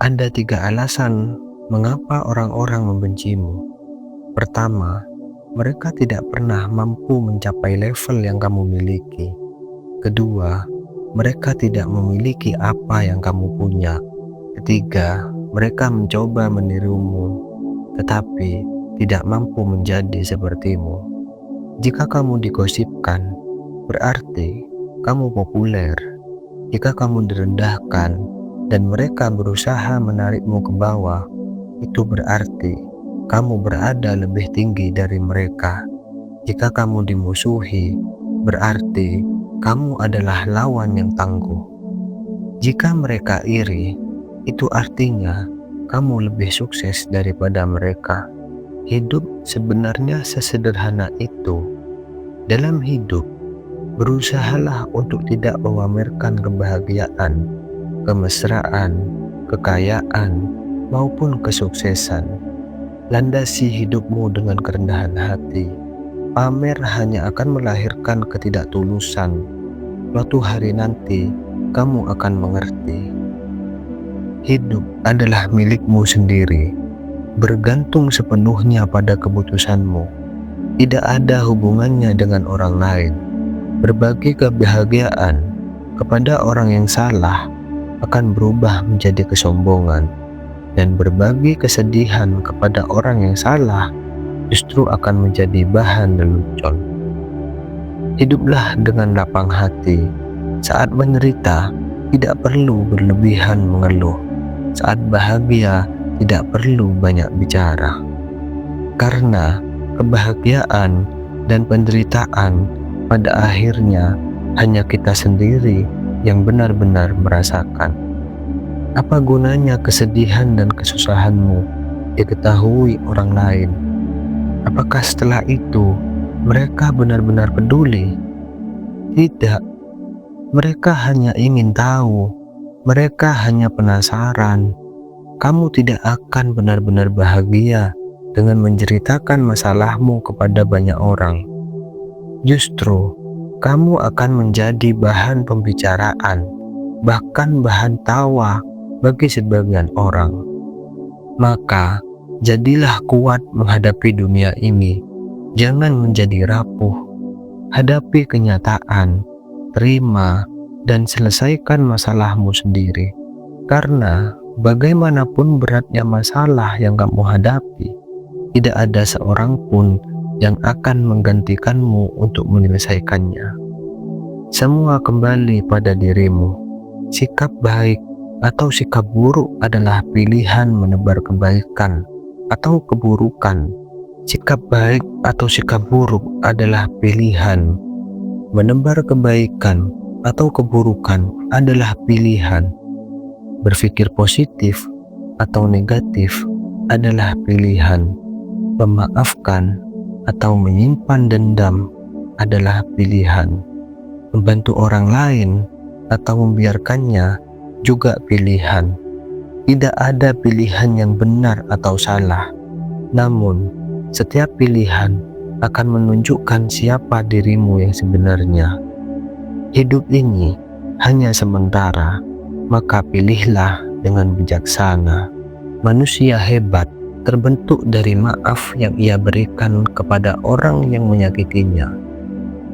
Ada 3 alasan mengapa orang-orang membencimu. Pertama, mereka tidak pernah mampu mencapai level yang kamu miliki. Kedua, mereka tidak memiliki apa yang kamu punya. Ketiga, mereka mencoba menirumu, tetapi tidak mampu menjadi sepertimu. Jika kamu digosipkan, berarti kamu populer. Jika kamu direndahkan dan mereka berusaha menarikmu ke bawah, itu berarti kamu berada lebih tinggi dari mereka. Jika kamu dimusuhi, berarti kamu adalah lawan yang tangguh. Jika mereka iri, itu artinya kamu lebih sukses daripada mereka. Hidup sebenarnya sesederhana itu. Dalam hidup, berusahalah untuk tidak memamerkan kebahagiaan, kemesraan, kekayaan, maupun kesuksesan. Landasi hidupmu dengan kerendahan hati. Pamer hanya akan melahirkan ketidaktulusan. Suatu hari nanti, kamu akan mengerti. Hidup adalah milikmu sendiri, bergantung sepenuhnya pada keputusanmu. Tidak ada hubungannya dengan orang lain. Berbagi kebahagiaan kepada orang yang salah akan berubah menjadi kesombongan, dan berbagi kesedihan kepada orang yang salah justru akan menjadi bahan lelucon. Hiduplah dengan lapang hati. Saat menderita, tidak perlu berlebihan mengeluh. Saat bahagia, tidak perlu banyak bicara. Karena kebahagiaan dan penderitaan pada akhirnya hanya kita sendiri yang benar-benar merasakan. Apa gunanya kesedihan dan kesusahanmu diketahui orang lain? Apakah setelah itu mereka benar-benar peduli? Tidak. Mereka hanya ingin tahu. Mereka hanya penasaran. Kamu tidak akan benar-benar bahagia dengan menceritakan masalahmu kepada banyak orang. Justru, kamu akan menjadi bahan pembicaraan, bahkan bahan tawa bagi sebagian orang. Maka, jadilah kuat menghadapi dunia ini. Jangan menjadi rapuh. Hadapi kenyataan, terima, dan selesaikan masalahmu sendiri. Karena, bagaimanapun beratnya masalah yang kamu hadapi, tidak ada seorang pun yang akan menggantikanmu untuk menyelesaikannya. Semua kembali pada dirimu. Sikap baik atau sikap buruk adalah pilihan menebar kebaikan atau keburukan. Sikap baik atau sikap buruk adalah pilihan. Menebar kebaikan atau keburukan adalah pilihan. Berpikir positif atau negatif adalah pilihan. Memaafkan atau menyimpan dendam adalah pilihan. Membantu orang lain atau membiarkannya juga pilihan. Tidak ada pilihan yang benar atau salah. Namun, setiap pilihan akan menunjukkan siapa dirimu yang sebenarnya. Hidup ini hanya sementara, maka pilihlah dengan bijaksana. Manusia hebat terbentuk dari maaf yang ia berikan kepada orang yang menyakitinya,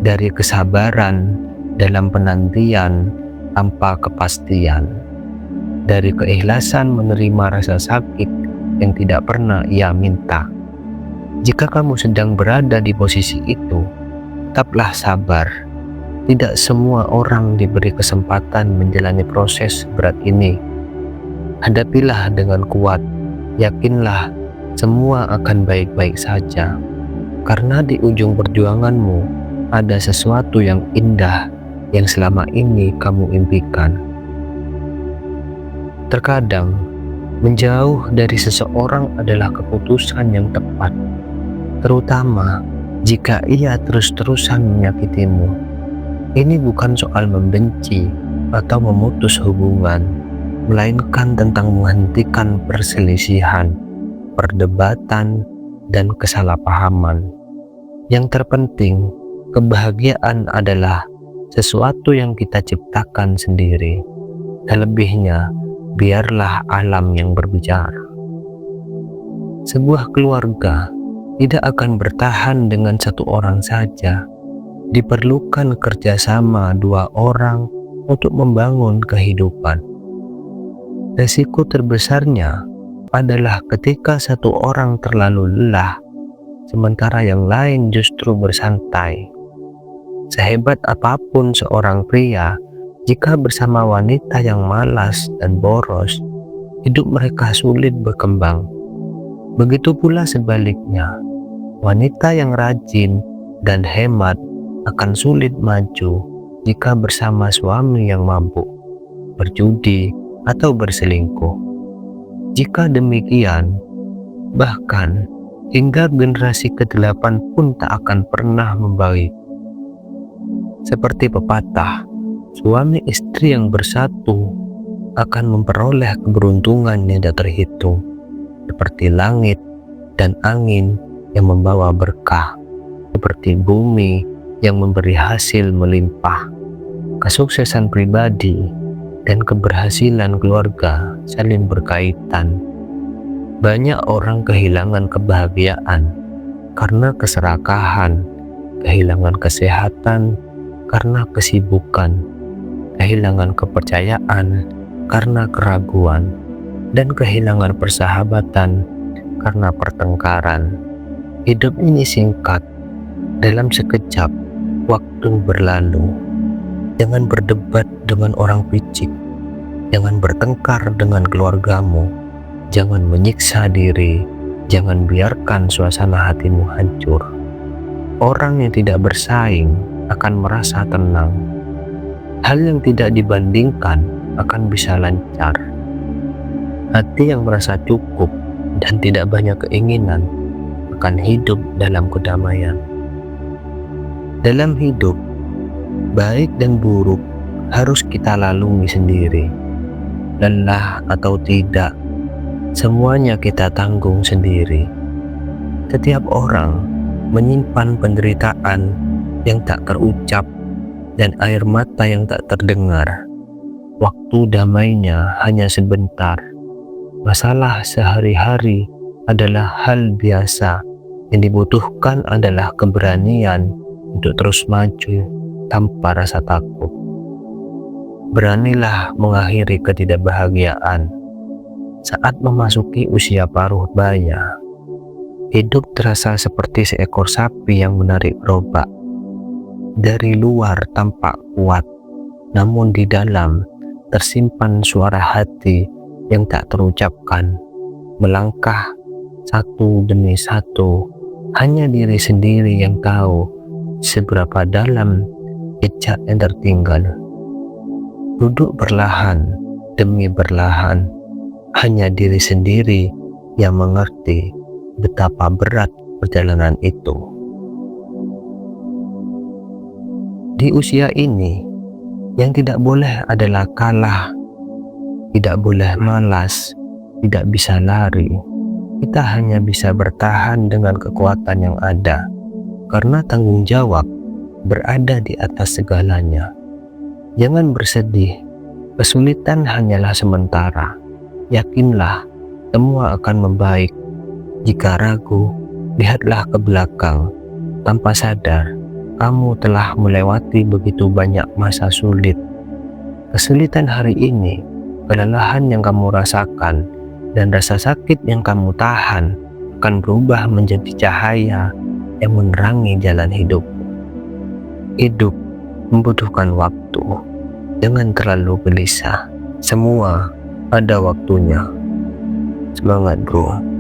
dari kesabaran dalam penantian tanpa kepastian, dari keikhlasan menerima rasa sakit yang tidak pernah ia minta. Jika kamu sedang berada di posisi itu, tetaplah sabar. Tidak semua orang diberi kesempatan menjalani proses berat ini. Hadapilah dengan kuat. Yakinlah semua akan baik-baik saja, karena di ujung perjuanganmu ada sesuatu yang indah yang selama ini kamu impikan. Terkadang, menjauh dari seseorang adalah keputusan yang tepat, terutama jika ia terus-terusan menyakitimu. Ini bukan soal membenci atau memutus hubungan, melainkan tentang menghentikan perselisihan, perdebatan, dan kesalahpahaman. Yang terpenting, kebahagiaan adalah sesuatu yang kita ciptakan sendiri. Selebihnya, biarlah alam yang berbicara. Sebuah keluarga tidak akan bertahan dengan satu orang saja. Diperlukan kerjasama dua orang untuk membangun kehidupan. Resiko terbesarnya adalah ketika satu orang terlalu lelah, sementara yang lain justru bersantai. Sehebat apapun seorang pria, jika bersama wanita yang malas dan boros, hidup mereka sulit berkembang. Begitu pula sebaliknya, wanita yang rajin dan hemat akan sulit maju jika bersama suami yang mabuk, berjudi, atau berselingkuh. Jika demikian, bahkan hingga generasi ke-8 pun tak akan pernah membaik. Seperti pepatah, suami istri yang bersatu akan memperoleh keberuntungan yang tak terhitung, seperti langit dan angin yang membawa berkah, seperti bumi yang memberi hasil melimpah. Kesuksesan pribadi dan keberhasilan keluarga saling berkaitan. Banyak orang kehilangan kebahagiaan karena keserakahan, kehilangan kesehatan karena kesibukan, kehilangan kepercayaan karena keraguan, dan kehilangan persahabatan karena pertengkaran. Hidup ini singkat, dalam sekejap waktu berlalu. Jangan berdebat dengan orang picik, jangan bertengkar dengan keluargamu, jangan menyiksa diri, jangan biarkan suasana hatimu hancur. Orang yang tidak bersaing akan merasa tenang. Hal yang tidak dibandingkan akan bisa lancar. Hati yang merasa cukup dan tidak banyak keinginan akan hidup dalam kedamaian. Dalam hidup, baik dan buruk harus kita lalui sendiri. Lelah atau tidak, semuanya kita tanggung sendiri. Setiap orang menyimpan penderitaan yang tak terucap dan air mata yang tak terdengar. Waktu damainya hanya sebentar. Masalah sehari-hari adalah hal biasa. Yang dibutuhkan adalah keberanian untuk terus maju tanpa rasa takut. Beranilah mengakhiri ketidakbahagiaan. Saat memasuki usia paruh baya, hidup terasa seperti seekor sapi yang menarik gerobak. Dari luar tampak kuat, namun di dalam tersimpan suara hati yang tak terucapkan. Melangkah satu demi satu, hanya diri sendiri yang tahu seberapa dalam jejak yang tertinggal. Duduk berlahan demi berlahan, hanya diri sendiri yang mengerti betapa berat perjalanan itu. Di usia ini, yang tidak boleh adalah kalah, tidak boleh malas, tidak bisa lari. Kita hanya bisa bertahan dengan kekuatan yang ada, karena tanggung jawab berada di atas segalanya. Jangan bersedih, kesulitan hanyalah sementara. Yakinlah, semua akan membaik. Jika ragu, lihatlah ke belakang. Tanpa sadar, kamu telah melewati begitu banyak masa sulit. Kesulitan hari ini, kelelahan yang kamu rasakan, dan rasa sakit yang kamu tahan akan berubah menjadi cahaya yang menerangi jalan hidup. Hidup membutuhkan waktu. Jangan terlalu gelisah. Semua ada waktunya. Semangat bro.